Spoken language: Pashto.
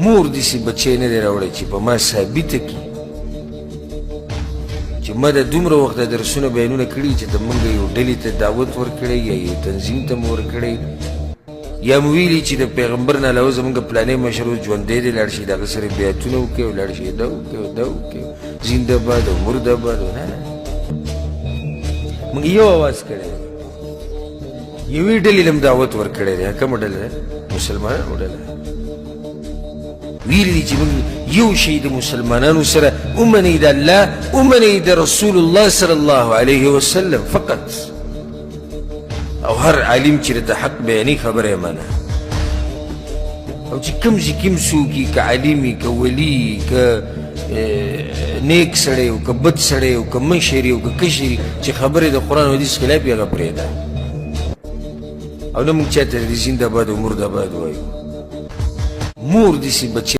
مور داسې بچی نه دی راوړی چې په ما ثابته کړي چې ما د دومره وخت د درسونه بیانونه کړي چې د موږ یو ډلې ته دعوت ورکړی یا یو تنظیم ته مو ورکړی یا مو ویلي چې د پیغمبر نه علاوه زموږ پلانی مشر اوس ژوندی دی لاړ شي د هغه سره بیعتونه وکړي او لاړ شي دا وکړي او دا وکړي زنده باد او مرده باد نه موږ یو اواز کړی دی یوې ډلې له هم دعوت ورکړی دی کومه ډله ده مسلمانانو ډله ویلي دي چې موږ یو شی د مسلمانانو سره ومنئ د الله ومنئ د رسول الله صلی الله علیه وسلم فقط او هر عالم چې د حق بیانې خبره یې منه او چې کوم ځای کې هم څوک وي که عالم وي که ولي که نیک سړی او که بد سړی او که مشر او که کشر چې خبرې د قرآن او حدیث خلاف یې هغه پرېږده او نه موږ چاته د زنده باد او مرده باد وایو مور داسې بچی